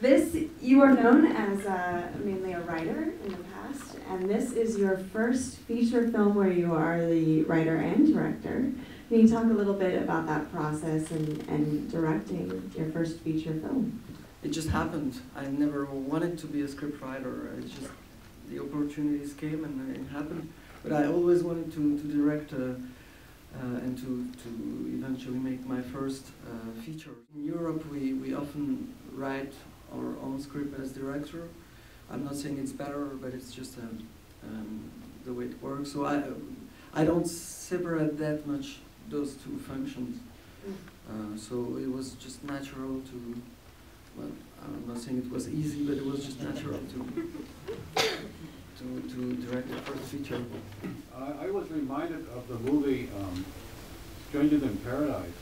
You are known as mainly a writer in the past, and this is your first feature film where you are the writer and director. Can you talk a little bit about that process and directing your first feature film? It just happened. I never wanted to be a scriptwriter. It's just the opportunities came and it happened. But I always wanted to direct and to eventually make my first feature. In Europe, we often write our own script as director. I'm not saying it's better, but it's just the way it works. So I don't separate that much those two functions. So it was just natural to, well, I'm not saying it was easy, but it was just natural to direct the first feature. I was reminded of the movie Strangers in Paradise.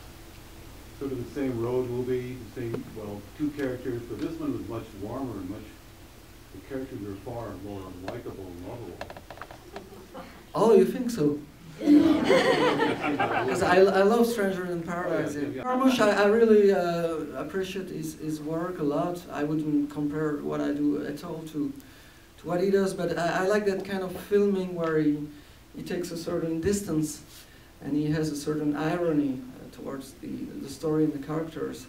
Sort of the same road movie, the same, well, two characters, but this one was much warmer and the characters were far more likable and lovable. Oh, you think so? Because I love Strangers in Paradise. Jarmusch, I really appreciate his work a lot. I wouldn't compare what I do at all to what he does, but I like that kind of filming where he takes a certain distance and he has a certain irony towards the story and the characters.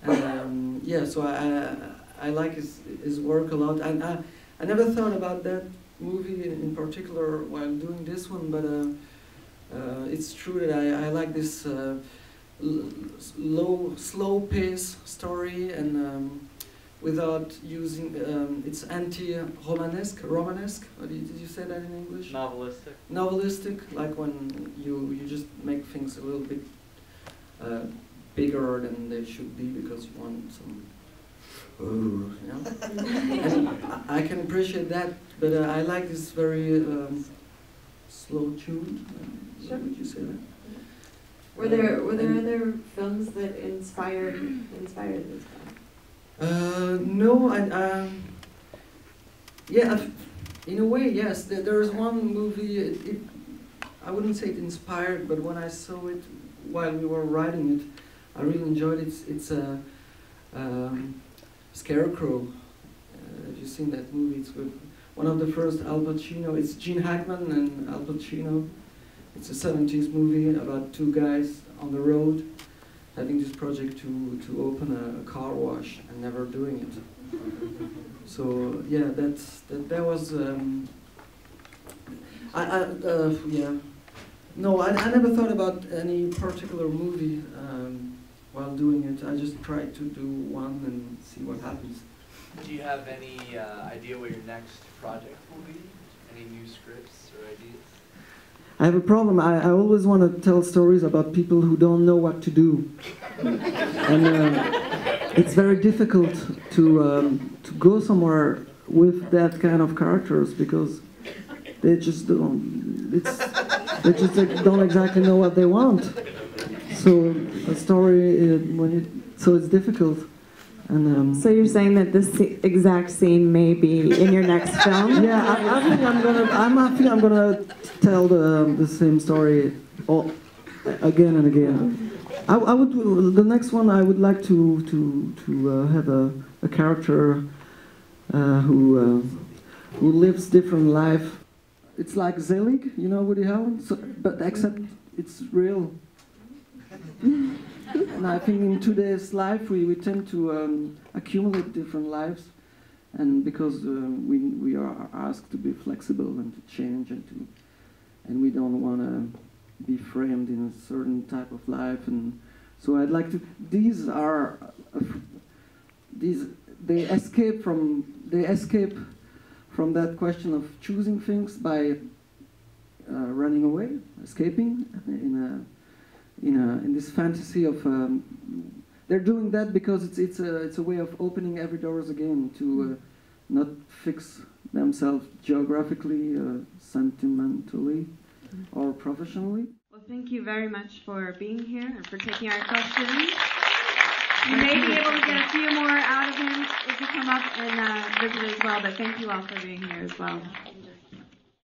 And yeah, so I like his work a lot. And I never thought about that movie in particular while doing this one, but it's true that I like this slow pace story, and without using it's anti-romanesque. Romanesque? Did you say that in English? Novelistic. Novelistic, like when you just make things a little bit bigger than they should be because you want some. You know? And I can appreciate that, but I like this very slow tune. Sure. Would you say that? Were there other films that inspired this film? No, yeah, in a way, yes. There's one movie. I wouldn't say it inspired, but when I saw it while we were writing it, I really enjoyed it. It's a Scarecrow. Have you seen that movie? It's with one of the first Al Pacino. It's Gene Hackman and Al Pacino. It's a 70s movie about two guys on the road having this project to open a car wash and never doing it. So yeah, that was yeah. No, I never thought about any particular movie while doing it. I just tried to do one and see what happens. Do you have any idea what your next project will be? Any new scripts or ideas? I have a problem. I always want to tell stories about people who don't know what to do. And it's very difficult to go somewhere with that kind of characters because they just don't. They just don't exactly know what they want. So a story so it's difficult. And so you're saying that this exact scene may be in your next film? Yeah, I think I'm gonna tell the same story again and again. The next one I would like to have a character who lives different life. It's like Zelig, you know, Woody Allen, but except it's real. And I think in today's life we tend to accumulate different lives, and because we are asked to be flexible and to change and we don't want to be framed in a certain type of life, and so I'd like to. They escape from that question of choosing things by running away, escaping in this fantasy of they're doing that because it's a way of opening every doors again to not fix themselves geographically, sentimentally, or professionally. Well, thank you very much for being here and for taking our questions. You may be able to get a few more out of him if you come up and visit as well, but thank you all for being here as well.